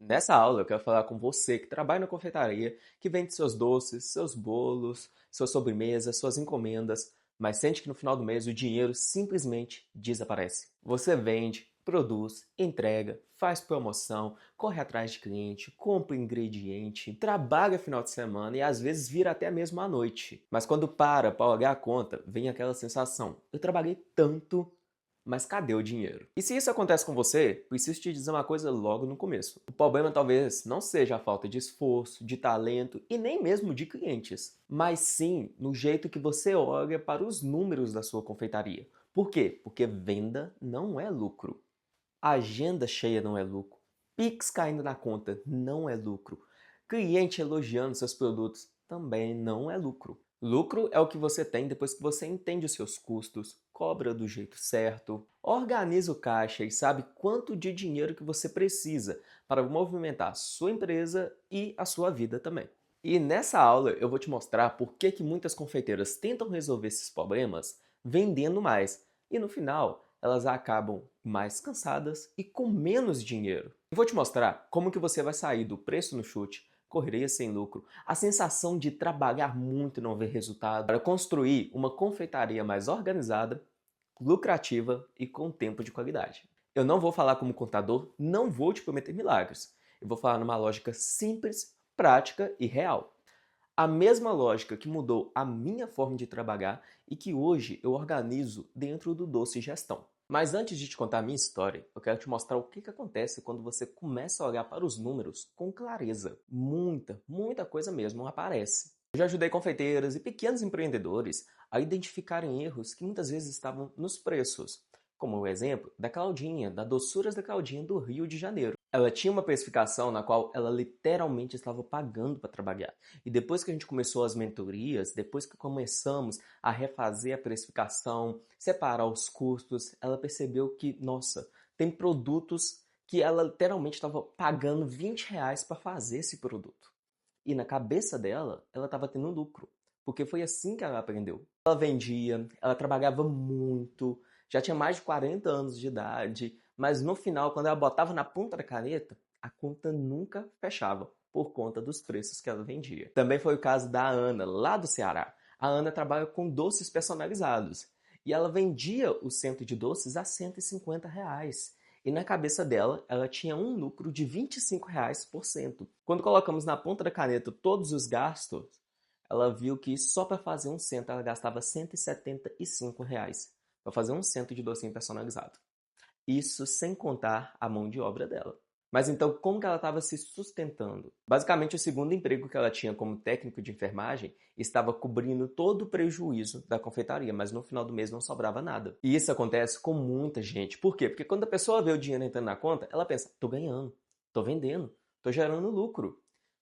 Nessa aula eu quero falar com você que trabalha na confeitaria, que vende seus doces, seus bolos, suas sobremesas, suas encomendas, mas sente que no final do mês o dinheiro simplesmente desaparece. Você vende, produz, entrega, faz promoção, corre atrás de cliente, compra ingrediente, trabalha final de semana e às vezes vira até mesmo à noite. Mas quando para olhar a conta, vem aquela sensação: eu trabalhei tanto, mas cadê o dinheiro? E se isso acontece com você, preciso te dizer uma coisa logo no começo. O problema talvez não seja a falta de esforço, de talento e nem mesmo de clientes, mas sim no jeito que você olha para os números da sua confeitaria. Por quê? Porque venda não é lucro. Agenda cheia não é lucro. Pix caindo na conta não é lucro. Cliente elogiando seus produtos também não é lucro. Lucro é o que você tem depois que você entende os seus custos, cobra do jeito certo, organiza o caixa e sabe quanto de dinheiro que você precisa para movimentar a sua empresa e a sua vida também. E nessa aula eu vou te mostrar por que muitas confeiteiras tentam resolver esses problemas vendendo mais e no final elas acabam mais cansadas e com menos dinheiro. Eu vou te mostrar como que você vai sair do preço no chute, correria sem lucro, a sensação de trabalhar muito e não ver resultado, para construir uma confeitaria mais organizada, lucrativa e com tempo de qualidade. Eu não vou falar como contador, não vou te prometer milagres. Eu vou falar numa lógica simples, prática e real. A mesma lógica que mudou a minha forma de trabalhar e que hoje eu organizo dentro do Doce Gestão. Mas antes de te contar a minha história, eu quero te mostrar o que acontece quando você começa a olhar para os números com clareza. Muita coisa mesmo aparece. Eu já ajudei confeiteiras e pequenos empreendedores a identificarem erros que muitas vezes estavam nos preços, como o exemplo da Claudinha, da Doçuras da Claudinha do Rio de Janeiro. Ela tinha uma precificação na qual ela literalmente estava pagando para trabalhar. E depois que a gente começou as mentorias, depois que começamos a refazer a precificação, separar os custos, ela percebeu que, nossa, tem produtos que ela literalmente estava pagando R$ 20 para fazer esse produto. E na cabeça dela, ela estava tendo lucro, porque foi assim que ela aprendeu. Ela vendia, ela trabalhava muito, já tinha mais de 40 anos de idade, mas no final, quando ela botava na ponta da caneta, a conta nunca fechava, por conta dos preços que ela vendia. Também foi o caso da Ana, lá do Ceará. A Ana trabalha com doces personalizados, e ela vendia o centro de doces a R$ 150. E na cabeça dela, ela tinha um lucro de R$ 25 por cento. Quando colocamos na ponta da caneta todos os gastos, ela viu que só para fazer um cento ela gastava R$ 175 para fazer um cento de docinho personalizado. Isso sem contar a mão de obra dela. Mas então, como que ela estava se sustentando? Basicamente, o segundo emprego que ela tinha como técnico de enfermagem estava cobrindo todo o prejuízo da confeitaria, mas no final do mês não sobrava nada. E isso acontece com muita gente. Por quê? Porque quando a pessoa vê o dinheiro entrando na conta, ela pensa: tô ganhando, tô vendendo, tô gerando lucro.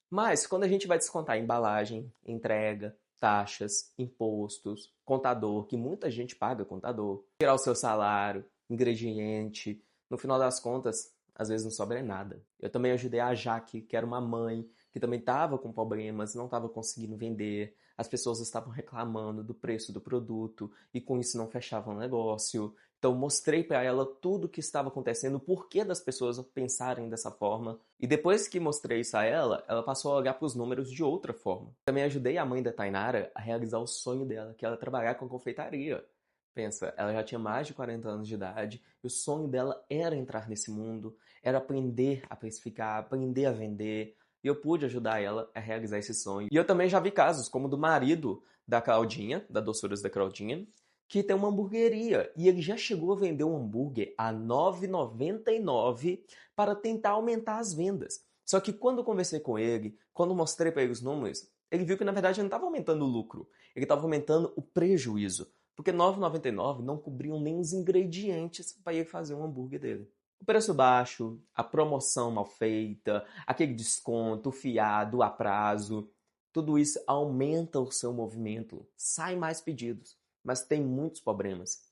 Mas quando a gente vai descontar embalagem, entrega, taxas, impostos, contador, que muita gente paga contador, tirar o seu salário, ingrediente, no final das contas, às vezes não sobra nada. Eu também ajudei a Jaque, que era uma mãe, que também estava com problemas, não estava conseguindo vender, as pessoas estavam reclamando do preço do produto e com isso não fechavam o negócio. Então mostrei para ela tudo o que estava acontecendo, o porquê das pessoas pensarem dessa forma. E depois que mostrei isso a ela, ela passou a olhar para os números de outra forma. Também ajudei a mãe da Tainara a realizar o sonho dela, que era trabalhar com confeitaria. Pensa, ela já tinha mais de 40 anos de idade e o sonho dela era entrar nesse mundo, era aprender a precificar, aprender a vender. E eu pude ajudar ela a realizar esse sonho. E eu também já vi casos, como o do marido da Claudinha, da Doçuras da Claudinha, que tem uma hamburgueria e ele já chegou a vender um hambúrguer a R$ 9,99 para tentar aumentar as vendas. Só que quando eu conversei com ele, quando mostrei para ele os números, ele viu que na verdade ele não estava aumentando o lucro, ele estava aumentando o prejuízo, porque R$ 9,99 não cobriam nem os ingredientes para ele fazer um hambúrguer dele. O preço baixo, a promoção mal feita, aquele desconto, o fiado, a prazo, tudo isso aumenta o seu movimento, sai mais pedidos, mas tem muitos problemas.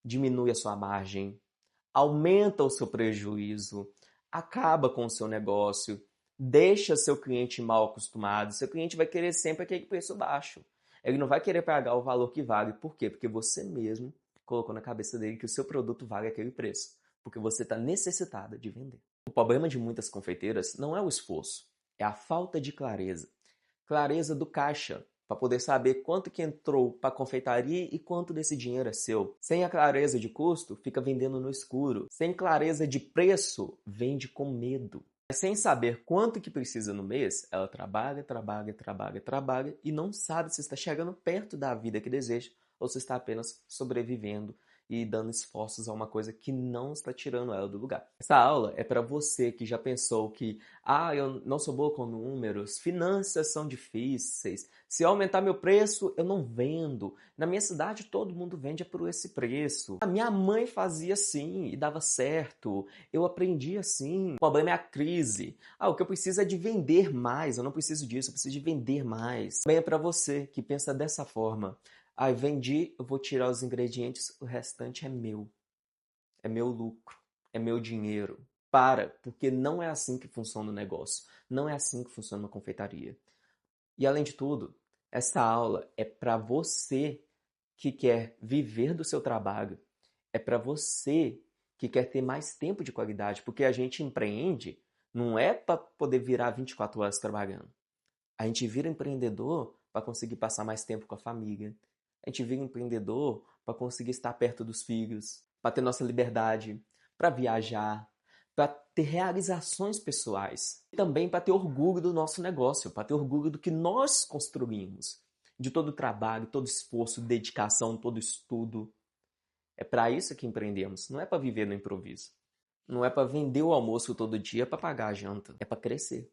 Diminui a sua margem, aumenta o seu prejuízo, acaba com o seu negócio, deixa seu cliente mal acostumado, seu cliente vai querer sempre aquele preço baixo. Ele não vai querer pagar o valor que vale. Por quê? Porque você mesmo colocou na cabeça dele que o seu produto vale aquele preço. Porque você está necessitada de vender. O problema de muitas confeiteiras não é o esforço, é a falta de clareza. Clareza do caixa, para poder saber quanto que entrou para a confeitaria e quanto desse dinheiro é seu. Sem a clareza de custo, fica vendendo no escuro. Sem clareza de preço, vende com medo. Sem saber quanto que precisa no mês, ela trabalha, trabalha, trabalha, trabalha e não sabe se está chegando perto da vida que deseja ou se está apenas sobrevivendo e dando esforços a uma coisa que não está tirando ela do lugar. Essa aula é para você que já pensou que eu não sou boa com números, finanças são difíceis, se eu aumentar meu preço, eu não vendo. Na minha cidade, todo mundo vende por esse preço. A minha mãe fazia assim e dava certo. Eu aprendi assim. O problema é a crise. O que eu preciso é de vender mais. Eu não preciso disso, eu preciso de vender mais. Também é para você que pensa dessa forma. Vendi, eu vou tirar os ingredientes, o restante é meu. É meu lucro, é meu dinheiro. Porque não é assim que funciona o negócio. Não é assim que funciona uma confeitaria. E além de tudo, essa aula é para você que quer viver do seu trabalho. É para você que quer ter mais tempo de qualidade, porque a gente empreende não é para poder virar 24 horas trabalhando. A gente vira empreendedor para conseguir passar mais tempo com a família. A gente vira empreendedor para conseguir estar perto dos filhos, para ter nossa liberdade, para viajar, para ter realizações pessoais. E também para ter orgulho do nosso negócio, para ter orgulho do que nós construímos, de todo o trabalho, todo esforço, dedicação, todo estudo. É para isso que empreendemos, não é para viver no improviso. Não é para vender o almoço todo dia para pagar a janta, é para crescer.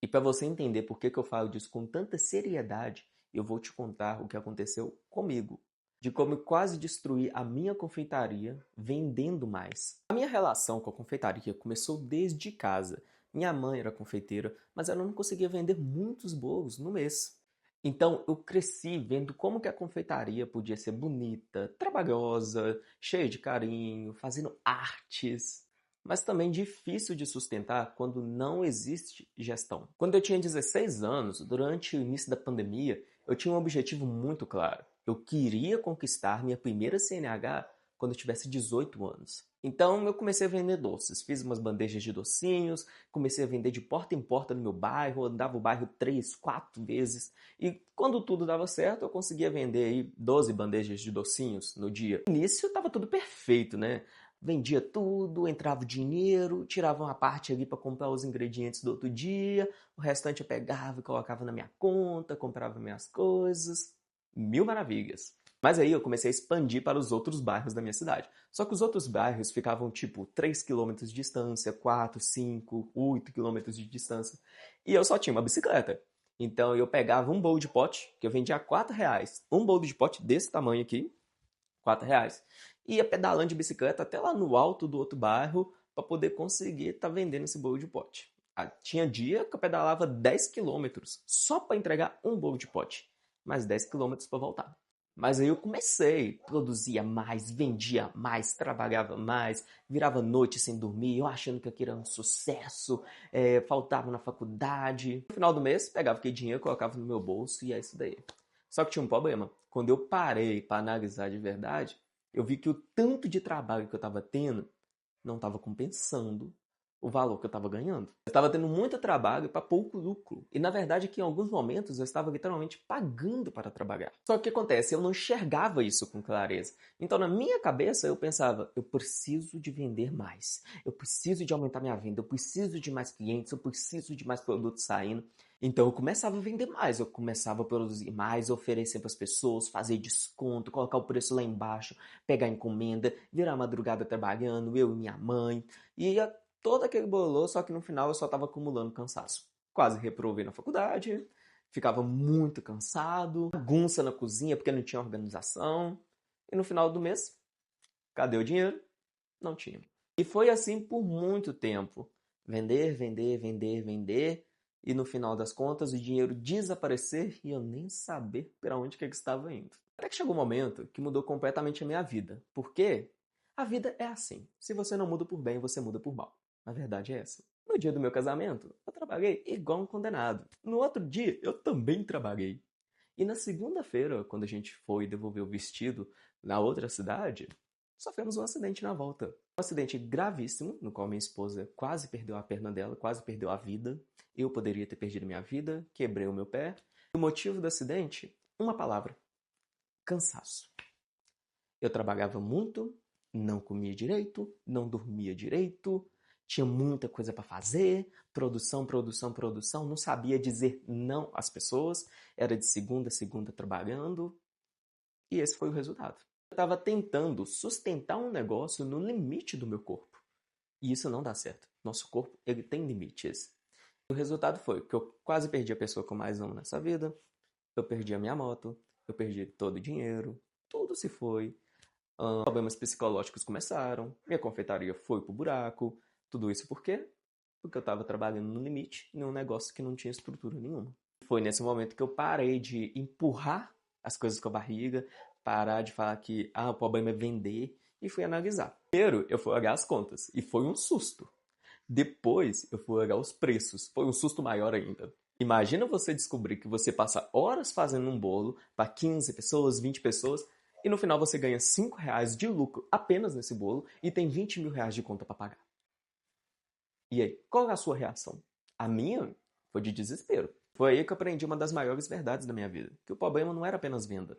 E para você entender por que eu falo disso com tanta seriedade, eu vou te contar o que aconteceu comigo. De como eu quase destruí a minha confeitaria vendendo mais. A minha relação com a confeitaria começou desde casa. Minha mãe era confeiteira, mas ela não conseguia vender muitos bolos no mês. Então eu cresci vendo como que a confeitaria podia ser bonita, trabalhosa, cheia de carinho, fazendo artes, mas também difícil de sustentar quando não existe gestão. Quando eu tinha 16 anos, durante o início da pandemia, eu tinha um objetivo muito claro. Eu queria conquistar minha primeira CNH quando eu tivesse 18 anos. Então eu comecei a vender doces, fiz umas bandejas de docinhos, comecei a vender de porta em porta no meu bairro, andava o bairro 3, 4 vezes e quando tudo dava certo eu conseguia vender aí 12 bandejas de docinhos no dia. No início estava tudo perfeito, né? Vendia tudo, entrava o dinheiro, tirava uma parte ali para comprar os ingredientes do outro dia, o restante eu pegava e colocava na minha conta, comprava minhas coisas. Mil maravilhas. Mas aí eu comecei a expandir para os outros bairros da minha cidade. Só que os outros bairros ficavam tipo 3 quilômetros de distância, 4, 5, 8 quilômetros de distância. E eu só tinha uma bicicleta. Então eu pegava um bolo de pote, que eu vendia a R$ 4. Um bolo de pote desse tamanho aqui, R$ 4. Ia pedalando de bicicleta até lá no alto do outro bairro para poder conseguir estar vendendo esse bolo de pote. Tinha dia que eu pedalava 10 quilômetros só para entregar um bolo de pote. Mais 10 quilômetros para voltar. Mas aí eu comecei, produzia mais, vendia mais, trabalhava mais, virava noite sem dormir, eu achando que aquilo era um sucesso, faltava na faculdade. No final do mês, pegava aquele dinheiro, colocava no meu bolso e é isso daí. Só que tinha um problema. Quando eu parei para analisar de verdade, eu vi que o tanto de trabalho que eu estava tendo não estava compensando o valor que eu estava ganhando. Eu estava tendo muito trabalho para pouco lucro. E na verdade que em alguns momentos eu estava literalmente pagando para trabalhar. Só que o que acontece? Eu não enxergava isso com clareza. Então na minha cabeça eu pensava, eu preciso de vender mais. Eu preciso de aumentar minha venda. Eu preciso de mais clientes. Eu preciso de mais produtos saindo. Então eu começava a vender mais, eu começava a produzir mais, oferecer para as pessoas, fazer desconto, colocar o preço lá embaixo, pegar encomenda, virar madrugada trabalhando, eu e minha mãe. E ia todo aquele bololô, só que no final eu só estava acumulando cansaço. Quase reprovei na faculdade, ficava muito cansado, bagunça na cozinha porque não tinha organização. E no final do mês, cadê o dinheiro? Não tinha. E foi assim por muito tempo. Vender, vender, vender, vender. E no final das contas o dinheiro desaparecer e eu nem saber para onde que ele estava indo. Até que chegou um momento que mudou completamente a minha vida. Por quê? A vida é assim. Se você não muda por bem, você muda por mal. A verdade é essa. No dia do meu casamento, eu trabalhei igual um condenado. No outro dia, eu também trabalhei. E na segunda-feira, quando a gente foi devolver o vestido na outra cidade, sofremos um acidente na volta. Um acidente gravíssimo, no qual minha esposa quase perdeu a perna dela, quase perdeu a vida. Eu poderia ter perdido minha vida, quebrei o meu pé. O motivo do acidente? Uma palavra: cansaço. Eu trabalhava muito, não comia direito, não dormia direito, tinha muita coisa para fazer, produção, produção, produção, não sabia dizer não às pessoas, era de segunda a segunda trabalhando, e esse foi o resultado. Eu estava tentando sustentar um negócio no limite do meu corpo, e isso não dá certo. Nosso corpo, ele tem limites. O resultado foi que eu quase perdi a pessoa que eu mais amo nessa vida, eu perdi a minha moto, eu perdi todo o dinheiro, tudo se foi. Problemas psicológicos começaram, minha confeitaria foi pro buraco. Tudo isso por quê? Porque eu estava trabalhando no limite em um negócio que não tinha estrutura nenhuma. Foi nesse momento que eu parei de empurrar as coisas com a barriga, parar de falar que o problema é vender e fui analisar. Primeiro, eu fui olhar as contas e foi um susto. Depois, eu fui olhar os preços. Foi um susto maior ainda. Imagina você descobrir que você passa horas fazendo um bolo para 15 pessoas, 20 pessoas, e no final você ganha R$ 5 de lucro apenas nesse bolo e tem R$ 20.000 de conta para pagar. E aí, qual é a sua reação? A minha foi de desespero. Foi aí que eu aprendi uma das maiores verdades da minha vida. Que o problema não era apenas venda.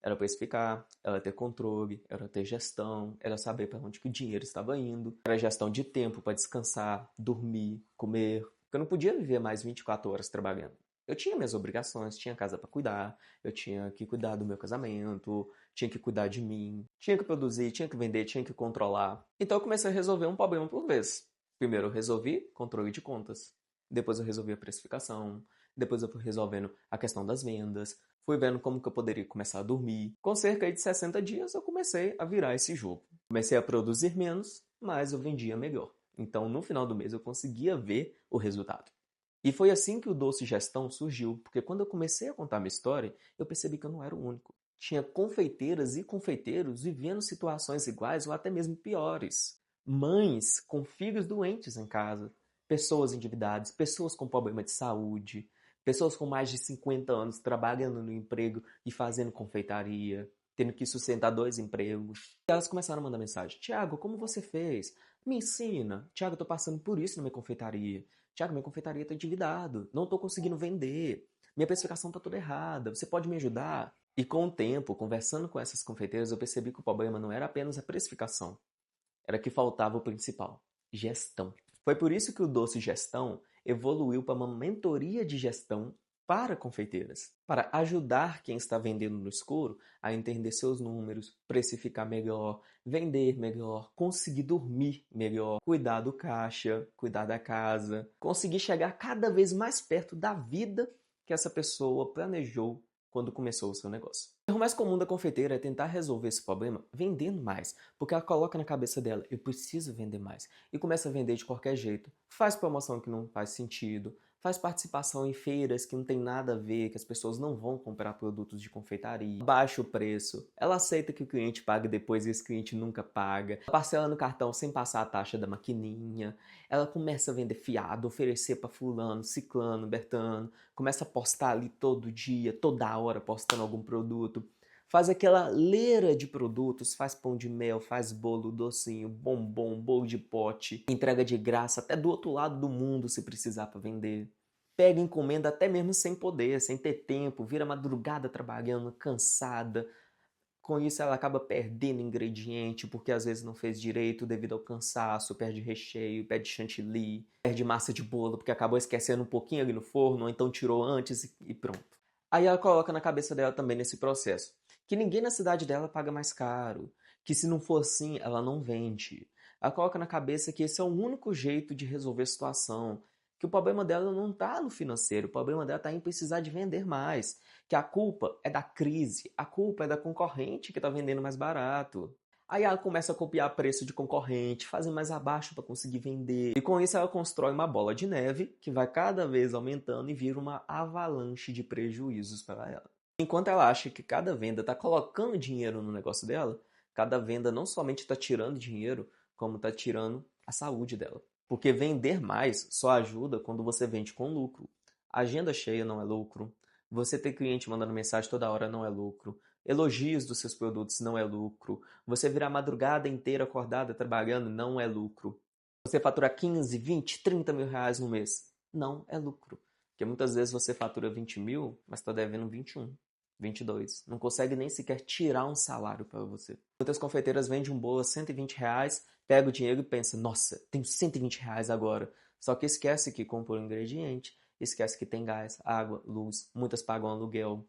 Era precificar, era ter controle, era ter gestão, era saber para onde que o dinheiro estava indo, era gestão de tempo para descansar, dormir, comer. Eu não podia viver mais 24 horas trabalhando. Eu tinha minhas obrigações, tinha casa para cuidar, eu tinha que cuidar do meu casamento, tinha que cuidar de mim, tinha que produzir, tinha que vender, tinha que controlar. Então eu comecei a resolver um problema por vez. Primeiro eu resolvi controle de contas, depois eu resolvi a precificação, depois eu fui resolvendo a questão das vendas, fui vendo como que eu poderia começar a dormir. Com cerca de 60 dias eu comecei a virar esse jogo. Comecei a produzir menos, mas eu vendia melhor. Então no final do mês eu conseguia ver o resultado. E foi assim que o Doce Gestão surgiu, porque quando eu comecei a contar minha história, eu percebi que eu não era o único. Tinha confeiteiras e confeiteiros vivendo situações iguais ou até mesmo piores. Mães com filhos doentes em casa, pessoas endividadas, pessoas com problema de saúde, pessoas com mais de 50 anos trabalhando no emprego e fazendo confeitaria, tendo que sustentar 2 empregos. E elas começaram a mandar mensagem: Tiago, como você fez? Me ensina. Tiago, eu tô passando por isso na minha confeitaria. Tiago, minha confeitaria está endividado, não estou conseguindo vender, minha precificação está toda errada, você pode me ajudar? E com o tempo, conversando com essas confeiteiras, eu percebi que o problema não era apenas a precificação, era que faltava o principal: gestão. Foi por isso que o Doce Gestão evoluiu para uma mentoria de gestão para confeiteiras, para ajudar quem está vendendo no escuro a entender seus números, precificar melhor, vender melhor, conseguir dormir melhor, cuidar do caixa, cuidar da casa, conseguir chegar cada vez mais perto da vida que essa pessoa planejou quando começou o seu negócio. O erro mais comum da confeiteira é tentar resolver esse problema vendendo mais, porque ela coloca na cabeça dela: eu preciso vender mais, e começa a vender de qualquer jeito, faz promoção que não faz sentido, faz participação em feiras que não tem nada a ver, que as pessoas não vão comprar produtos de confeitaria, baixa o preço, ela aceita que o cliente pague depois e esse cliente nunca paga, parcela no cartão sem passar a taxa da maquininha, ela começa a vender fiado, oferecer para fulano, ciclano, bertano, começa a postar ali todo dia, toda hora postando algum produto, faz aquela leira de produtos, faz pão de mel, faz bolo, docinho, bombom, bolo de pote, entrega de graça até do outro lado do mundo se precisar para vender. Pega encomenda até mesmo sem poder, sem ter tempo, vira madrugada trabalhando, cansada. Com isso ela acaba perdendo ingrediente, porque às vezes não fez direito devido ao cansaço, perde recheio, perde chantilly, perde massa de bolo porque acabou esquecendo um pouquinho ali no forno, ou então tirou antes e pronto. Aí ela coloca na cabeça dela também nesse processo que ninguém na cidade dela paga mais caro, que se não for assim ela não vende. Ela coloca na cabeça que esse é o único jeito de resolver a situação, que o problema dela não está no financeiro, o problema dela está em precisar de vender mais, que a culpa é da crise, a culpa é da concorrente que está vendendo mais barato. Aí ela começa a copiar preço de concorrente, fazer mais abaixo para conseguir vender. E com isso ela constrói uma bola de neve que vai cada vez aumentando e vira uma avalanche de prejuízos para ela. Enquanto ela acha que cada venda está colocando dinheiro no negócio dela, cada venda não somente está tirando dinheiro, como está tirando a saúde dela. Porque vender mais só ajuda quando você vende com lucro. Agenda cheia não é lucro. Você ter cliente mandando mensagem toda hora não é lucro. Elogios dos seus produtos não é lucro. Você virar a madrugada inteira acordada trabalhando não é lucro. Você faturar 15, 20, 30 mil reais no mês não é lucro. Porque muitas vezes você fatura 20 mil, mas está devendo 21, 22. Não consegue nem sequer tirar um salário para você. Muitas confeiteiras vendem um bolo a 120 reais, pega o dinheiro e pensa, nossa, tenho 120 reais agora. Só que esquece que comprou um ingrediente, esquece que tem gás, água, luz, muitas pagam aluguel.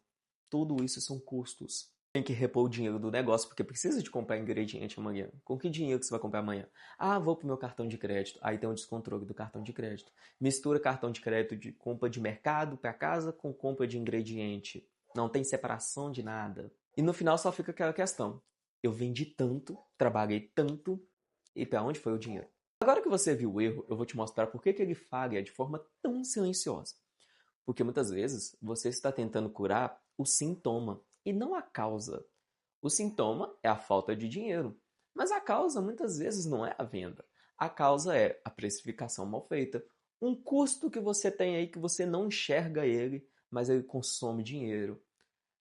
Tudo isso são custos. Tem que repor o dinheiro do negócio, porque precisa de comprar ingrediente amanhã. Com que dinheiro que você vai comprar amanhã? Ah, vou pro meu cartão de crédito. Aí tem um descontrole do cartão de crédito. Mistura cartão de crédito de compra de mercado para casa com compra de ingrediente. Não tem separação de nada. E no final só fica aquela questão. Eu vendi tanto, trabalhei tanto, e para onde foi o dinheiro? Agora que você viu o erro, eu vou te mostrar por que ele falha de forma tão silenciosa. Porque muitas vezes você está tentando curar o sintoma e não a causa. O sintoma é a falta de dinheiro, mas a causa muitas vezes não é a venda. A causa é a precificação mal feita, um custo que você tem aí que você não enxerga ele, mas ele consome dinheiro.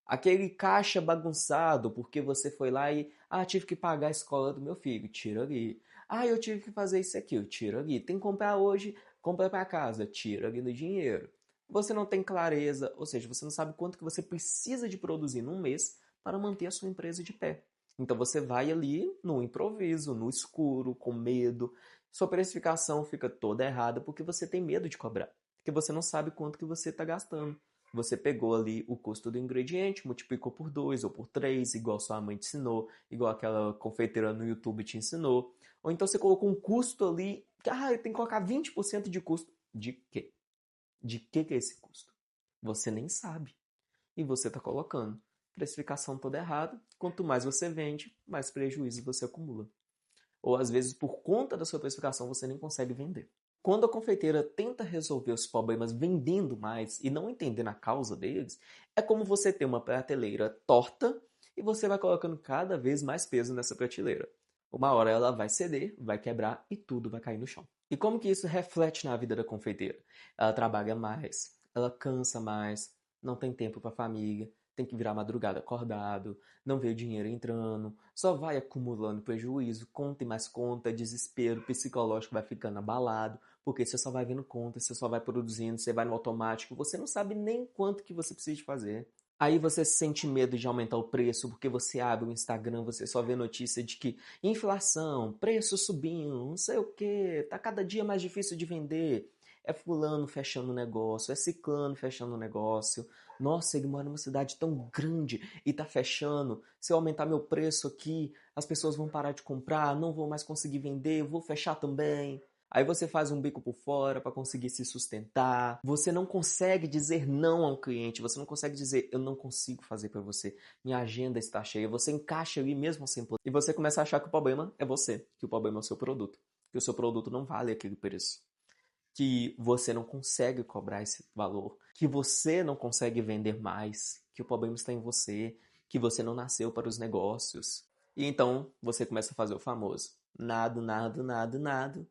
Aquele caixa bagunçado porque você foi lá e tive que pagar a escola do meu filho, tira ali. Eu tive que fazer isso aqui, tira ali. Tem que comprar hoje, compra para casa, tira ali do dinheiro. Você não tem clareza, ou seja, você não sabe quanto que você precisa de produzir num mês para manter a sua empresa de pé. Então você vai ali no improviso, no escuro, com medo. Sua precificação fica toda errada porque você tem medo de cobrar. Porque você não sabe quanto que você está gastando. Você pegou ali o custo do ingrediente, multiplicou por 2 ou por 3, igual sua mãe te ensinou, igual aquela confeiteira no YouTube te ensinou. Ou então você colocou um custo ali, eu tenho que colocar 20% de custo. De quê? De que é esse custo? Você nem sabe. E você está colocando. Precificação toda errada. Quanto mais você vende, mais prejuízo você acumula. Ou às vezes, por conta da sua precificação, você nem consegue vender. Quando a confeiteira tenta resolver os problemas vendendo mais e não entendendo a causa deles, é como você ter uma prateleira torta e você vai colocando cada vez mais peso nessa prateleira. Uma hora ela vai ceder, vai quebrar e tudo vai cair no chão. E como que isso reflete na vida da confeiteira? Ela trabalha mais, ela cansa mais, não tem tempo para a família, tem que virar madrugada acordado, não vê o dinheiro entrando, só vai acumulando prejuízo, conta e mais conta, desespero psicológico vai ficando abalado, porque você só vai vendo conta, você só vai produzindo, você vai no automático, você não sabe nem quanto que você precisa fazer. Aí você sente medo de aumentar o preço, porque você abre o Instagram, você só vê notícia de que inflação, preço subindo, não sei o que, tá cada dia mais difícil de vender. É fulano fechando o negócio, é ciclano fechando o negócio. Nossa, ele mora numa cidade tão grande e tá fechando. Se eu aumentar meu preço aqui, as pessoas vão parar de comprar, não vou mais conseguir vender, eu vou fechar também. Aí você faz um bico por fora para conseguir se sustentar. Você não consegue dizer não a um cliente. Você não consegue dizer, eu não consigo fazer para você. Minha agenda está cheia. Você encaixa ali mesmo sem poder. E você começa a achar que o problema é você. Que o problema é o seu produto. Que o seu produto não vale aquele preço. Que você não consegue cobrar esse valor. Que você não consegue vender mais. Que o problema está em você. Que você não nasceu para os negócios. E então você começa a fazer o famoso. Nada, nada, nada, nada.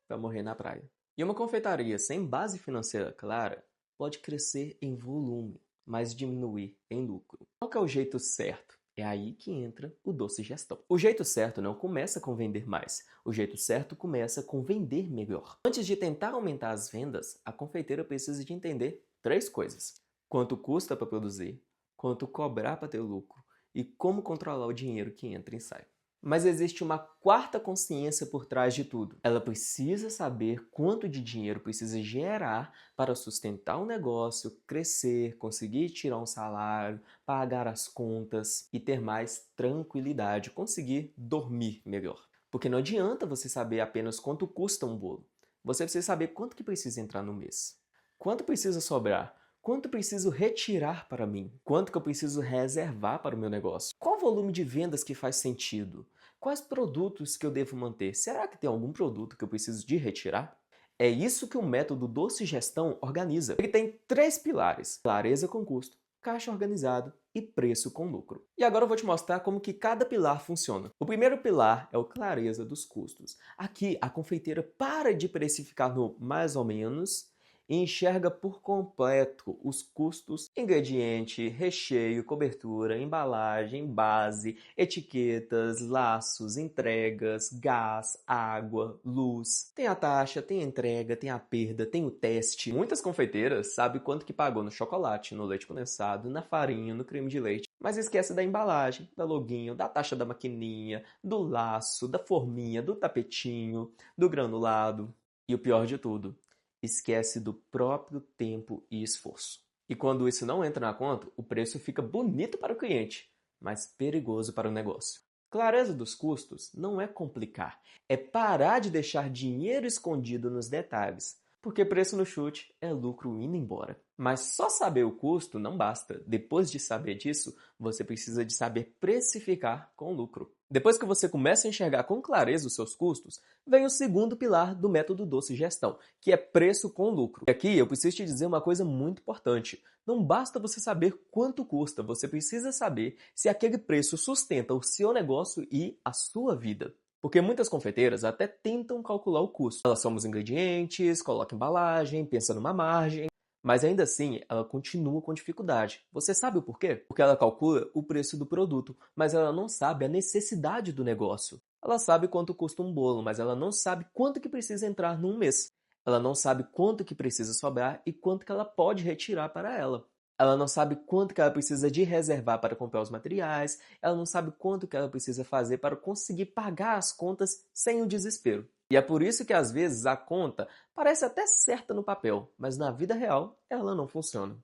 Para morrer na praia. E uma confeitaria sem base financeira clara pode crescer em volume, mas diminuir em lucro. Qual que é o jeito certo? É aí que entra o doce gestão. O jeito certo não começa com vender mais. O jeito certo começa com vender melhor. Antes de tentar aumentar as vendas, a confeiteira precisa de entender 3 coisas: quanto custa para produzir, quanto cobrar para ter lucro e como controlar o dinheiro que entra e sai. Mas existe uma quarta consciência por trás de tudo. Ela precisa saber quanto de dinheiro precisa gerar para sustentar o negócio, crescer, conseguir tirar um salário, pagar as contas e ter mais tranquilidade, conseguir dormir melhor. Porque não adianta você saber apenas quanto custa um bolo. Você precisa saber quanto que precisa entrar no mês. Quanto precisa sobrar? Quanto preciso retirar para mim? Quanto que eu preciso reservar para o meu negócio? Qual o volume de vendas que faz sentido? Quais produtos que eu devo manter? Será que tem algum produto que eu preciso de retirar? É isso que o método Doce Gestão organiza. Ele tem 3 pilares: clareza com custo, caixa organizado e preço com lucro. E agora eu vou te mostrar como que cada pilar funciona. O primeiro pilar é o clareza dos custos. Aqui a confeiteira para de precificar no mais ou menos e enxerga por completo os custos, ingrediente, recheio, cobertura, embalagem, base, etiquetas, laços, entregas, gás, água, luz. Tem a taxa, tem a entrega, tem a perda, tem o teste. Muitas confeiteiras sabem quanto que pagou no chocolate, no leite condensado, na farinha, no creme de leite, mas esquece da embalagem, da loguinho, da taxa da maquininha, do laço, da forminha, do tapetinho, do granulado. E o pior de tudo, esquece do próprio tempo e esforço. E quando isso não entra na conta, o preço fica bonito para o cliente, mas perigoso para o negócio. Clareza dos custos não é complicar, é parar de deixar dinheiro escondido nos detalhes, porque preço no chute é lucro indo embora. Mas só saber o custo não basta. Depois de saber disso, você precisa de saber precificar com lucro. Depois que você começa a enxergar com clareza os seus custos, vem o segundo pilar do método Doce Gestão, que é preço com lucro. E aqui eu preciso te dizer uma coisa muito importante. Não basta você saber quanto custa, você precisa saber se aquele preço sustenta o seu negócio e a sua vida. Porque muitas confeiteiras até tentam calcular o custo. Elas somam os ingredientes, colocam embalagem, pensam numa margem, mas ainda assim ela continua com dificuldade. Você sabe o porquê? Porque ela calcula o preço do produto, mas ela não sabe a necessidade do negócio. Ela sabe quanto custa um bolo, mas ela não sabe quanto que precisa entrar num mês. Ela não sabe quanto que precisa sobrar e quanto que ela pode retirar para ela. Ela não sabe quanto que ela precisa de reservar para comprar os materiais, ela não sabe quanto que ela precisa fazer para conseguir pagar as contas sem o desespero. E é por isso que às vezes a conta parece até certa no papel, mas na vida real ela não funciona.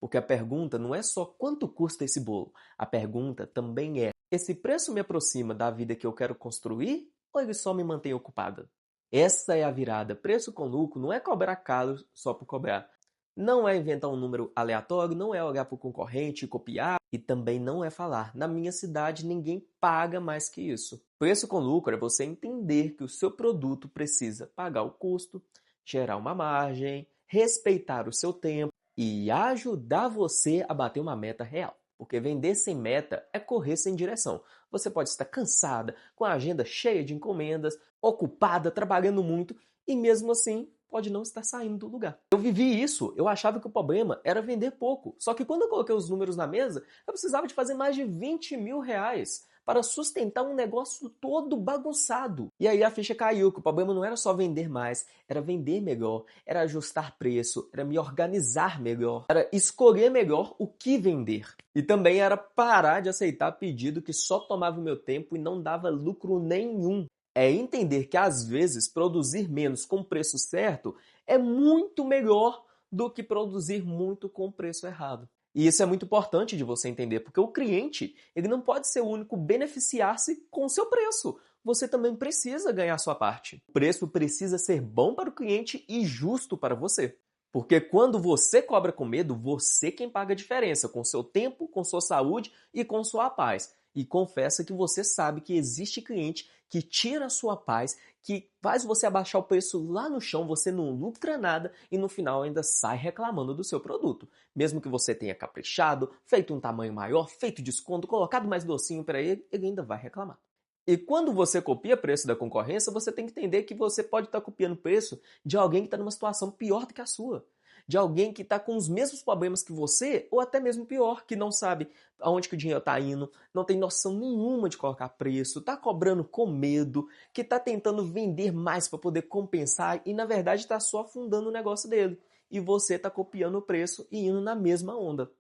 Porque a pergunta não é só quanto custa esse bolo, a pergunta também é: esse preço me aproxima da vida que eu quero construir ou ele só me mantém ocupada? Essa é a virada. Preço com lucro não é cobrar caro só por cobrar. Não é inventar um número aleatório, não é olhar para o concorrente e copiar, e também não é falar: na minha cidade ninguém paga mais que isso. Preço com lucro é você entender que o seu produto precisa pagar o custo, gerar uma margem, respeitar o seu tempo e ajudar você a bater uma meta real. Porque vender sem meta é correr sem direção. Você pode estar cansada, com a agenda cheia de encomendas, ocupada, trabalhando muito, e mesmo assim pode não estar saindo do lugar. Eu vivi isso, eu achava que o problema era vender pouco. Só que quando eu coloquei os números na mesa, eu precisava de fazer mais de 20 mil reais para sustentar um negócio todo bagunçado. E aí a ficha caiu, que o problema não era só vender mais, era vender melhor, era ajustar preço, era me organizar melhor, era escolher melhor o que vender. E também era parar de aceitar pedido que só tomava o meu tempo e não dava lucro nenhum. É entender que às vezes produzir menos com o preço certo é muito melhor do que produzir muito com o preço errado. E isso é muito importante de você entender, porque o cliente ele não pode ser o único beneficiar-se com o seu preço. Você também precisa ganhar sua parte. O preço precisa ser bom para o cliente e justo para você. Porque quando você cobra com medo, você quem paga a diferença com seu tempo, com sua saúde e com sua paz. E confessa que você sabe que existe cliente que tira a sua paz, que faz você abaixar o preço lá no chão, você não lucra nada e no final ainda sai reclamando do seu produto. Mesmo que você tenha caprichado, feito um tamanho maior, feito desconto, colocado mais docinho para ele, ele ainda vai reclamar. E quando você copia preço da concorrência, você tem que entender que você pode estar copiando preço de alguém que está numa situação pior do que a sua. De alguém que está com os mesmos problemas que você, ou até mesmo pior, que não sabe aonde que o dinheiro está indo, não tem noção nenhuma de colocar preço, está cobrando com medo, que está tentando vender mais para poder compensar e na verdade está só afundando o negócio dele. E você está copiando o preço e indo na mesma onda.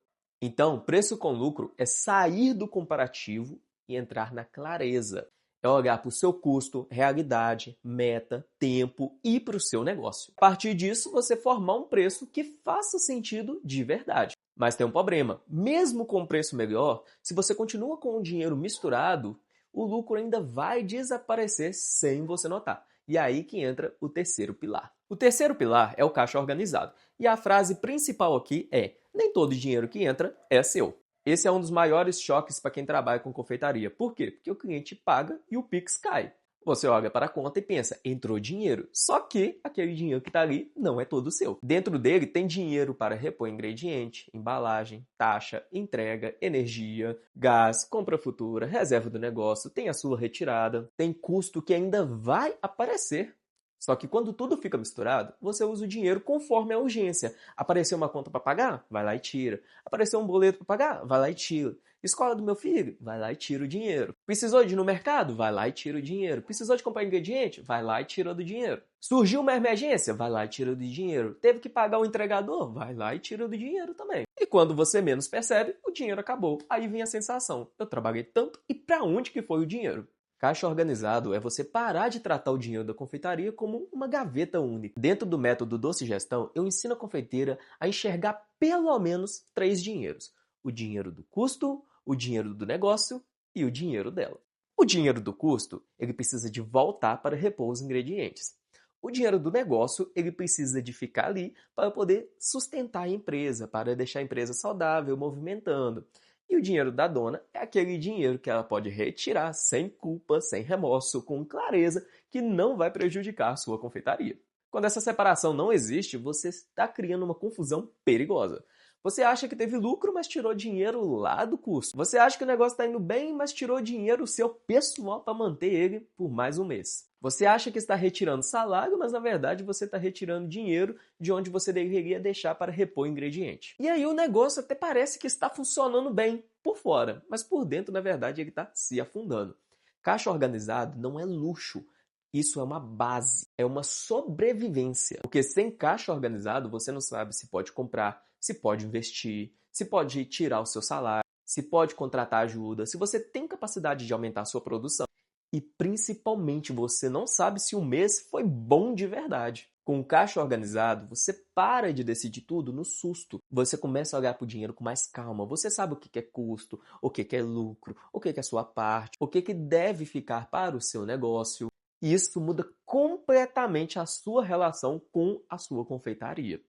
Então, preço com lucro é sair do comparativo e entrar na clareza. É olhar para o seu custo, realidade, meta, tempo e para o seu negócio. A partir disso, você formar um preço que faça sentido de verdade. Mas tem um problema. Mesmo com um preço melhor, se você continua com o dinheiro misturado, o lucro ainda vai desaparecer sem você notar. E aí que entra o terceiro pilar. O terceiro pilar é o caixa organizado. E a frase principal aqui é: nem todo dinheiro que entra é seu. Esse é um dos maiores choques para quem trabalha com confeitaria. Por quê? Porque o cliente paga e o Pix cai. Você olha para a conta e pensa: entrou dinheiro. Só que aquele dinheiro que está ali não é todo seu. Dentro dele tem dinheiro para repor ingrediente, embalagem, taxa, entrega, energia, gás, compra futura, reserva do negócio, tem a sua retirada, tem custo que ainda vai aparecer Só que quando tudo fica misturado, você usa o dinheiro conforme a urgência. Apareceu uma conta para pagar? Vai lá e tira. Apareceu um boleto para pagar? Vai lá e tira. Escola do meu filho? Vai lá e tira o dinheiro. Precisou de ir no mercado? Vai lá e tira o dinheiro. Precisou de comprar ingrediente? Vai lá e tira do dinheiro. Surgiu uma emergência? Vai lá e tira do dinheiro. Teve que pagar o entregador? Vai lá e tira do dinheiro também. E quando você menos percebe, o dinheiro acabou. Aí vem a sensação: eu trabalhei tanto e para onde que foi o dinheiro? Caixa organizado é você parar de tratar o dinheiro da confeitaria como uma gaveta única. Dentro do método Doce Gestão, eu ensino a confeiteira a enxergar pelo menos 3 dinheiros: o dinheiro do custo, o dinheiro do negócio e o dinheiro dela. O dinheiro do custo, ele precisa de voltar para repor os ingredientes. O dinheiro do negócio, ele precisa de ficar ali para poder sustentar a empresa, para deixar a empresa saudável, movimentando. E o dinheiro da dona é aquele dinheiro que ela pode retirar sem culpa, sem remorso, com clareza, que não vai prejudicar a sua confeitaria. Quando essa separação não existe, você está criando uma confusão perigosa. Você acha que teve lucro, mas tirou dinheiro lá do custo. Você acha que o negócio está indo bem, mas tirou dinheiro seu pessoal para manter ele por mais um mês. Você acha que está retirando salário, mas na verdade você está retirando dinheiro de onde você deveria deixar para repor ingrediente. E aí o negócio até parece que está funcionando bem por fora, mas por dentro, na verdade, ele está se afundando. Caixa organizado não é luxo. Isso é uma base, é uma sobrevivência. Porque sem caixa organizado, você não sabe se pode comprar, se pode investir, se pode tirar o seu salário, se pode contratar ajuda, se você tem capacidade de aumentar a sua produção. E principalmente, você não sabe se o mês foi bom de verdade. Com o caixa organizado, você para de decidir tudo no susto. Você começa a olhar para o dinheiro com mais calma. Você sabe o que é custo, o que é lucro, o que é sua parte, o que deve ficar para o seu negócio. E isso muda completamente a sua relação com a sua confeitaria.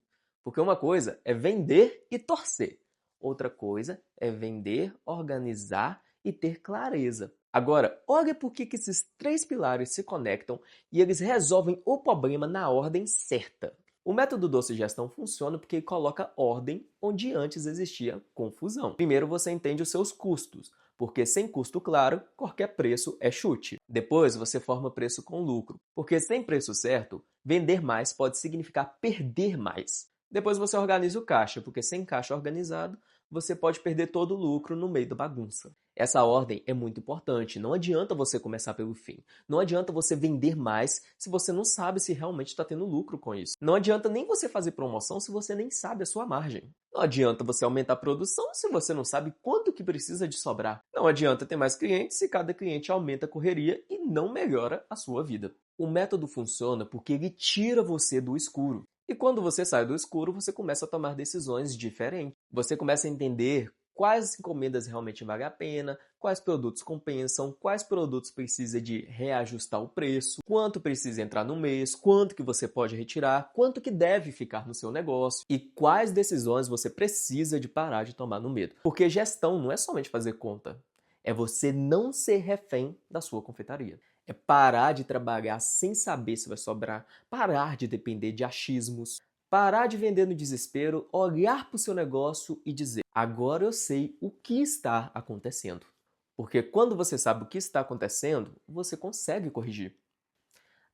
Porque uma coisa é vender e torcer. Outra coisa é vender, organizar e ter clareza. Agora, olha por que esses 3 pilares se conectam e eles resolvem o problema na ordem certa. O método Doce Gestão funciona porque ele coloca ordem onde antes existia confusão. Primeiro você entende os seus custos, porque sem custo claro, qualquer preço é chute. Depois você forma preço com lucro, porque sem preço certo, vender mais pode significar perder mais. Depois você organiza o caixa, porque sem caixa organizado, você pode perder todo o lucro no meio da bagunça. Essa ordem é muito importante. Não adianta você começar pelo fim. Não adianta você vender mais se você não sabe se realmente está tendo lucro com isso. Não adianta nem você fazer promoção se você nem sabe a sua margem. Não adianta você aumentar a produção se você não sabe quanto que precisa de sobrar. Não adianta ter mais clientes se cada cliente aumenta a correria e não melhora a sua vida. O método funciona porque ele tira você do escuro. E quando você sai do escuro, você começa a tomar decisões diferentes. Você começa a entender quais encomendas realmente valem a pena, quais produtos compensam, quais produtos precisa de reajustar o preço, quanto precisa entrar no mês, quanto que você pode retirar, quanto que deve ficar no seu negócio e quais decisões você precisa de parar de tomar no medo. Porque gestão não é somente fazer conta, é você não ser refém da sua confeitaria. É parar de trabalhar sem saber se vai sobrar, parar de depender de achismos, parar de vender no desespero, olhar para o seu negócio e dizer: agora eu sei o que está acontecendo. Porque quando você sabe o que está acontecendo, você consegue corrigir.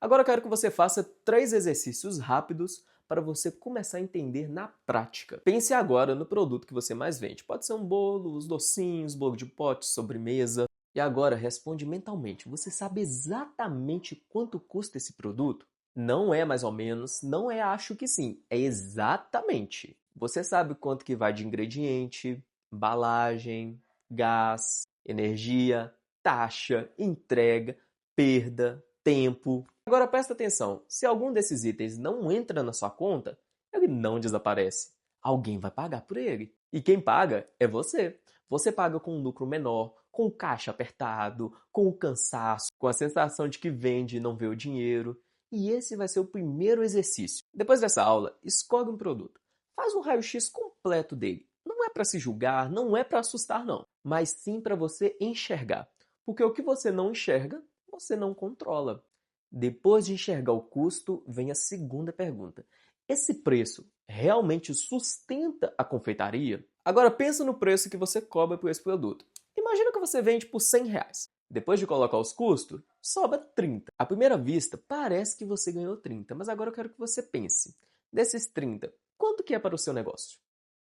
Agora eu quero que você faça 3 exercícios rápidos para você começar a entender na prática. Pense agora no produto que você mais vende. Pode ser um bolo, os docinhos, bolo de pote, sobremesa. E agora responde mentalmente. Você sabe exatamente quanto custa esse produto? Não é mais ou menos, não é acho que sim, é exatamente. Você sabe quanto que vai de ingrediente, embalagem, gás, energia, taxa, entrega, perda, tempo. Agora presta atenção, se algum desses itens não entra na sua conta, ele não desaparece. Alguém vai pagar por ele. E quem paga é você. Você paga com um lucro menor, com o caixa apertado, com o cansaço, com a sensação de que vende e não vê o dinheiro. E esse vai ser o primeiro exercício. Depois dessa aula, escolhe um produto. Faz um raio-x completo dele. Não é para se julgar, não é para assustar não, mas sim para você enxergar. Porque o que você não enxerga, você não controla. Depois de enxergar o custo, vem a segunda pergunta. Esse preço realmente sustenta a confeitaria? Agora pensa no preço que você cobra por esse produto. Imagina que você vende por R$100. Depois de colocar os custos, sobra 30. À primeira vista, parece que você ganhou 30, mas agora eu quero que você pense. Desses 30, quanto que é para o seu negócio?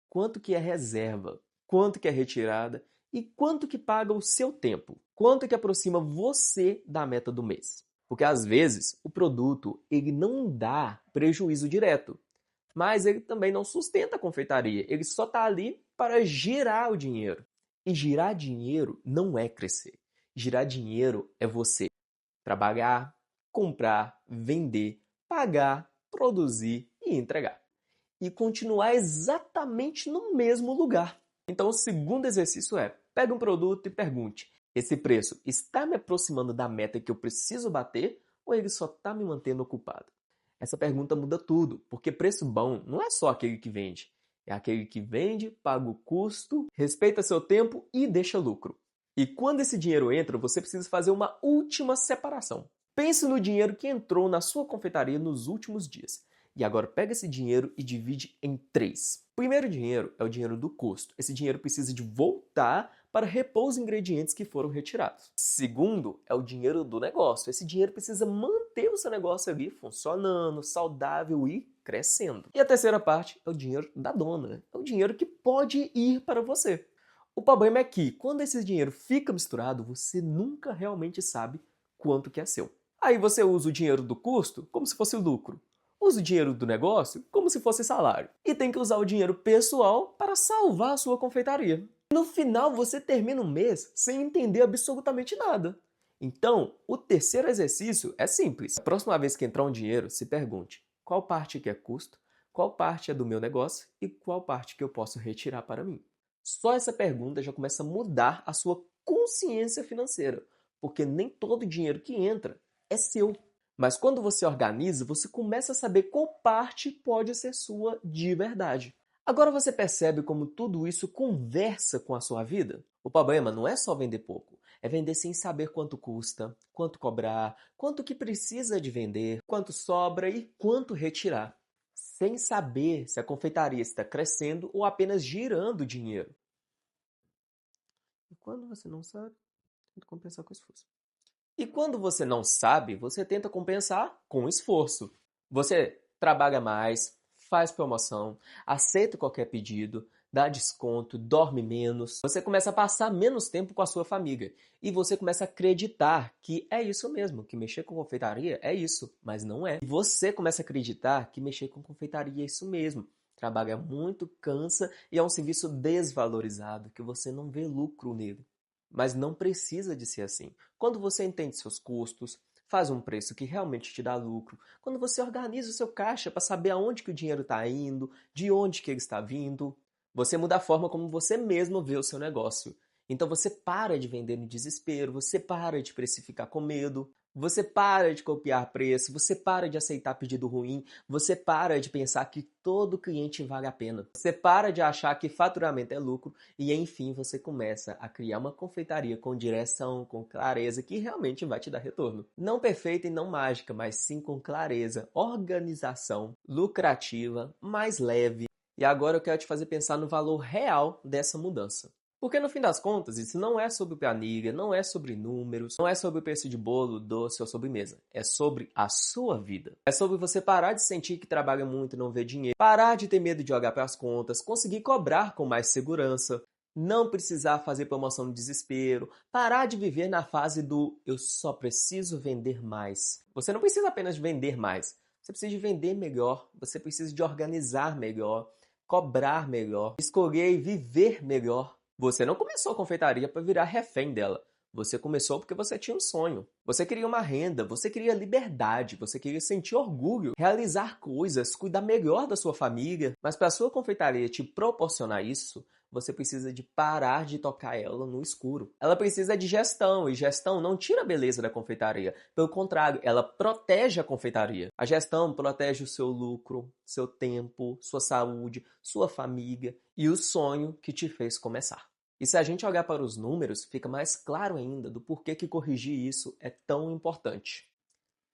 Quanto que é reserva? Quanto que é retirada? E quanto que paga o seu tempo? Quanto que aproxima você da meta do mês? Porque às vezes o produto ele não dá prejuízo direto, mas ele também não sustenta a confeitaria. Ele só está ali para girar o dinheiro. E girar dinheiro não é crescer. Girar dinheiro é você trabalhar, comprar, vender, pagar, produzir e entregar. E continuar exatamente no mesmo lugar. Então, o segundo exercício é: pegue um produto e pergunte: esse preço está me aproximando da meta que eu preciso bater ou ele só está me mantendo ocupado? Essa pergunta muda tudo, porque preço bom não é só aquele que vende. É aquele que vende, paga o custo, respeita seu tempo e deixa lucro. E quando esse dinheiro entra, você precisa fazer uma última separação. Pense no dinheiro que entrou na sua confeitaria nos últimos dias. E agora pega esse dinheiro e divide em 3. O primeiro dinheiro é o dinheiro do custo. Esse dinheiro precisa de voltar para repor os ingredientes que foram retirados. Segundo é o dinheiro do negócio. Esse dinheiro precisa manter o seu negócio ali funcionando, saudável e crescendo. E a terceira parte é o dinheiro da dona. É o dinheiro que pode ir para você. O problema é que, quando esse dinheiro fica misturado, você nunca realmente sabe quanto que é seu. Aí você usa o dinheiro do custo como se fosse o lucro. Usa o dinheiro do negócio como se fosse salário. E tem que usar o dinheiro pessoal para salvar a sua confeitaria. No final, você termina o mês sem entender absolutamente nada. Então, o terceiro exercício é simples. A próxima vez que entrar um dinheiro, se pergunte: qual parte que é custo, qual parte é do meu negócio e qual parte que eu posso retirar para mim. Só essa pergunta já começa a mudar a sua consciência financeira, porque nem todo dinheiro que entra é seu. Mas quando você organiza, você começa a saber qual parte pode ser sua de verdade. Agora você percebe como tudo isso conversa com a sua vida? O problema não é só vender pouco, é vender sem saber quanto custa, quanto cobrar, quanto que precisa de vender, quanto sobra e quanto retirar. Sem saber se a confeitaria está crescendo ou apenas girando dinheiro. E quando você não sabe, tenta compensar com esforço. E quando você não sabe, você tenta compensar com esforço. Você trabalha mais, faz promoção, aceita qualquer pedido, dá desconto, dorme menos. Você começa a passar menos tempo com a sua família. E você começa a acreditar que é isso mesmo, que mexer com confeitaria é isso, mas não é. E você começa a acreditar que mexer com confeitaria é isso mesmo. Trabalha muito, cansa e é um serviço desvalorizado, que você não vê lucro nele. Mas não precisa de ser assim. Quando você entende seus custos, faz um preço que realmente te dá lucro, quando você organiza o seu caixa para saber aonde que o dinheiro está indo, de onde que ele está vindo, você muda a forma como você mesmo vê o seu negócio. Então você para de vender no desespero, você para de precificar com medo, você para de copiar preço, você para de aceitar pedido ruim, você para de pensar que todo cliente vale a pena. Você para de achar que faturamento é lucro e, enfim, você começa a criar uma confeitaria com direção, com clareza, que realmente vai te dar retorno. Não perfeita e não mágica, mas sim com clareza, organização, lucrativa, mais leve. E agora eu quero te fazer pensar no valor real dessa mudança. Porque no fim das contas, isso não é sobre planilha, não é sobre números, não é sobre o preço de bolo, doce ou sobremesa. É sobre a sua vida. É sobre você parar de sentir que trabalha muito e não vê dinheiro, parar de ter medo de olhar para as contas, conseguir cobrar com mais segurança, não precisar fazer promoção no desespero, parar de viver na fase do eu só preciso vender mais. Você não precisa apenas de vender mais, você precisa de vender melhor, você precisa de organizar melhor, cobrar melhor, escolher e viver melhor. Você não começou a confeitaria para virar refém dela. Você começou porque você tinha um sonho. Você queria uma renda, você queria liberdade, você queria sentir orgulho, realizar coisas, cuidar melhor da sua família. Mas para a sua confeitaria te proporcionar isso, você precisa de parar de tocar ela no escuro. Ela precisa de gestão, e gestão não tira a beleza da confeitaria. Pelo contrário, ela protege a confeitaria. A gestão protege o seu lucro, seu tempo, sua saúde, sua família e o sonho que te fez começar. E se a gente olhar para os números, fica mais claro ainda do porquê que corrigir isso é tão importante.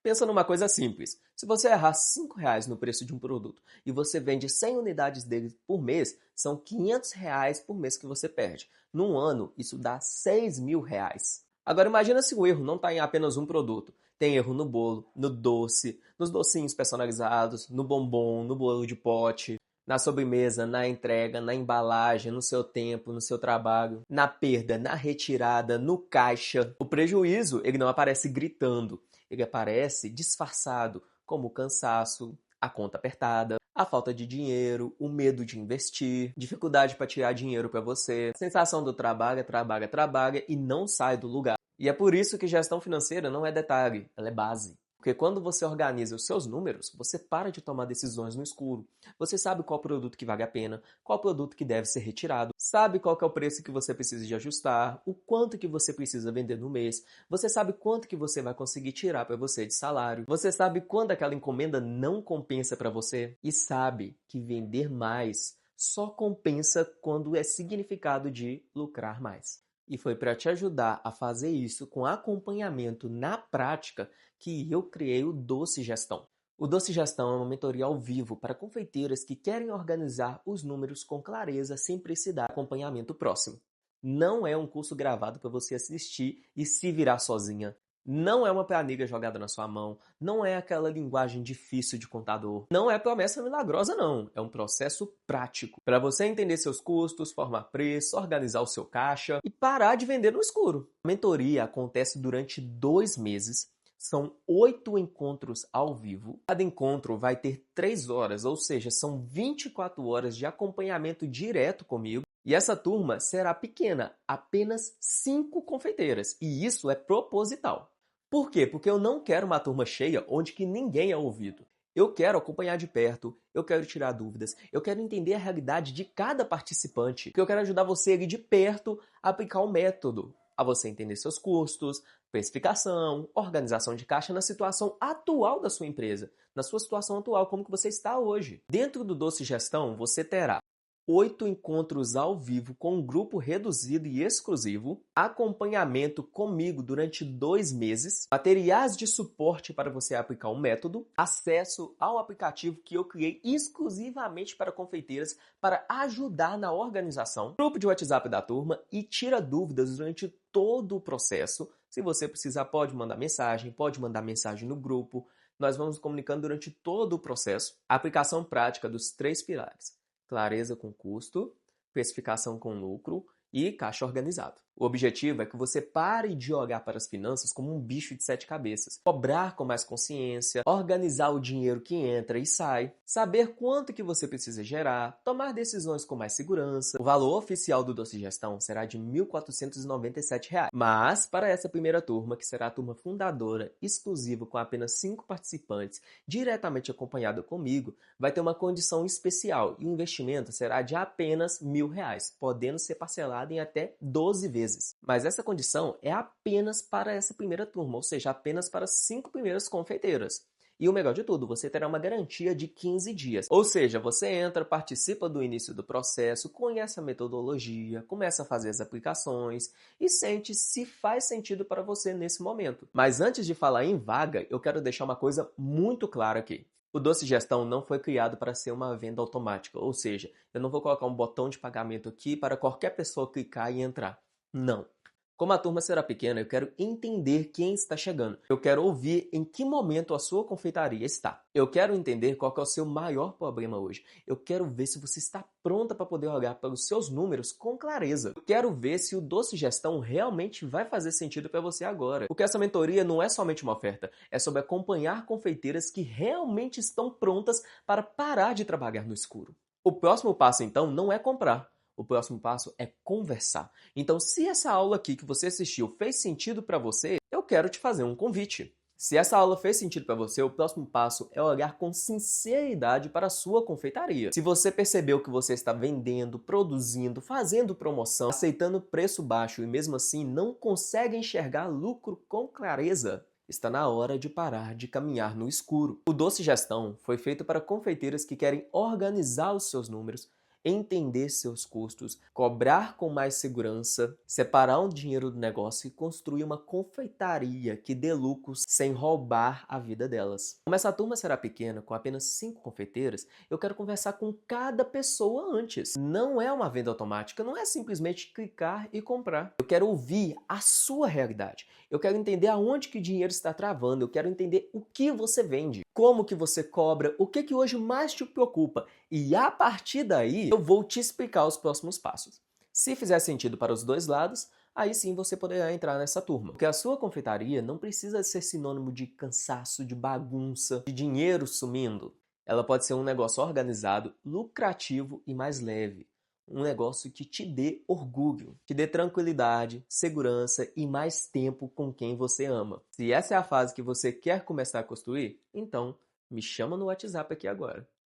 Pensa numa coisa simples. Se você errar R$ 5 no preço de um produto e você vende 100 unidades dele por mês, são R$ 500 por mês que você perde. Num ano, isso dá R$ 6.000. Agora imagina se o erro não está em apenas um produto. Tem erro no bolo, no doce, nos docinhos personalizados, no bombom, no bolo de pote, na sobremesa, na entrega, na embalagem, no seu tempo, no seu trabalho, na perda, na retirada, no caixa. O prejuízo, ele não aparece gritando, ele aparece disfarçado, como o cansaço, a conta apertada, a falta de dinheiro, o medo de investir, dificuldade para tirar dinheiro para você, a sensação do trabalha, trabalha, trabalha e não sai do lugar. E é por isso que gestão financeira não é detalhe, ela é base. Porque quando você organiza os seus números, você para de tomar decisões no escuro. Você sabe qual produto que vale a pena, qual produto que deve ser retirado, sabe qual que é o preço que você precisa de ajustar, o quanto que você precisa vender no mês, você sabe quanto que você vai conseguir tirar para você de salário, você sabe quando aquela encomenda não compensa para você e sabe que vender mais só compensa quando é significado de lucrar mais. E foi para te ajudar a fazer isso com acompanhamento na prática que eu criei o Doce Gestão. O Doce Gestão é uma mentoria ao vivo para confeiteiras que querem organizar os números com clareza sem precisar de acompanhamento próximo. Não é um curso gravado para você assistir e se virar sozinha. Não é uma planilha jogada na sua mão, não é aquela linguagem difícil de contador, não é promessa milagrosa não, é um processo prático para você entender seus custos, formar preço, organizar o seu caixa e parar de vender no escuro. A mentoria acontece durante 2 meses, são 8 encontros ao vivo, cada encontro vai ter 3 horas, ou seja, são 24 horas de acompanhamento direto comigo. E essa turma será pequena, apenas 5 confeiteiras, e isso é proposital. Por quê? Porque eu não quero uma turma cheia onde que ninguém é ouvido. Eu quero acompanhar de perto, eu quero tirar dúvidas, eu quero entender a realidade de cada participante, porque eu quero ajudar você ali de perto a aplicar o método, a você entender seus custos, precificação, organização de caixa na situação atual da sua empresa, na sua situação atual, como que você está hoje. Dentro do Doce Gestão, você terá 8 encontros ao vivo com um grupo reduzido e exclusivo, acompanhamento comigo durante 2 meses, materiais de suporte para você aplicar o método, acesso ao aplicativo que eu criei exclusivamente para confeiteiras para ajudar na organização, grupo de WhatsApp da turma e tira dúvidas durante todo o processo. Se você precisar, pode mandar mensagem no grupo. Nós vamos comunicando durante todo o processo. A aplicação prática dos 3 pilares: clareza com custo, precificação com lucro e caixa organizado. O objetivo é que você pare de olhar para as finanças como um bicho de 7 cabeças, cobrar com mais consciência, organizar o dinheiro que entra e sai, saber quanto que você precisa gerar, tomar decisões com mais segurança. O valor oficial do Doce Gestão será de R$ 1.497, mas para essa primeira turma, que será a turma fundadora, exclusiva com apenas 5 participantes, diretamente acompanhada comigo, vai ter uma condição especial e o investimento será de apenas R$ 1.000, podendo ser parcelado em até 12 vezes. Mas essa condição é apenas para essa primeira turma, ou seja, apenas para as 5 primeiras confeiteiras. E o melhor de tudo, você terá uma garantia de 15 dias. Ou seja, você entra, participa do início do processo, conhece a metodologia, começa a fazer as aplicações e sente se faz sentido para você nesse momento. Mas antes de falar em vaga, eu quero deixar uma coisa muito clara aqui. O Doce Gestão não foi criado para ser uma venda automática, ou seja, eu não vou colocar um botão de pagamento aqui para qualquer pessoa clicar e entrar. Não. Como a turma será pequena, eu quero entender quem está chegando. Eu quero ouvir em que momento a sua confeitaria está. Eu quero entender qual que é o seu maior problema hoje. Eu quero ver se você está pronta para poder olhar para os seus números com clareza. Eu quero ver se o Doce Gestão realmente vai fazer sentido para você agora. Porque essa mentoria não é somente uma oferta, é sobre acompanhar confeiteiras que realmente estão prontas para parar de trabalhar no escuro. O próximo passo, então, não é comprar. O próximo passo é conversar. Então, se essa aula aqui que você assistiu fez sentido para você, eu quero te fazer um convite. Se essa aula fez sentido para você, o próximo passo é olhar com sinceridade para a sua confeitaria. Se você percebeu que você está vendendo, produzindo, fazendo promoção, aceitando preço baixo e mesmo assim não consegue enxergar lucro com clareza, está na hora de parar de caminhar no escuro. O Doce Gestão foi feito para confeiteiras que querem organizar os seus números, entender seus custos, cobrar com mais segurança, separar o dinheiro do negócio e construir uma confeitaria que dê lucros sem roubar a vida delas. Como essa turma será pequena, com apenas 5 confeiteiras, eu quero conversar com cada pessoa antes. Não é uma venda automática, não é simplesmente clicar e comprar. Eu quero ouvir a sua realidade. Eu quero entender aonde que o dinheiro está travando, eu quero entender o que você vende, como que você cobra, o que hoje mais te preocupa. E a partir daí, eu vou te explicar os próximos passos. Se fizer sentido para os dois lados, aí sim você poderá entrar nessa turma. Porque a sua confeitaria não precisa ser sinônimo de cansaço, de bagunça, de dinheiro sumindo. Ela pode ser um negócio organizado, lucrativo e mais leve. Um negócio que te dê orgulho, te dê tranquilidade, segurança e mais tempo com quem você ama. Se essa é a fase que você quer começar a construir, então me chama no WhatsApp aqui agora.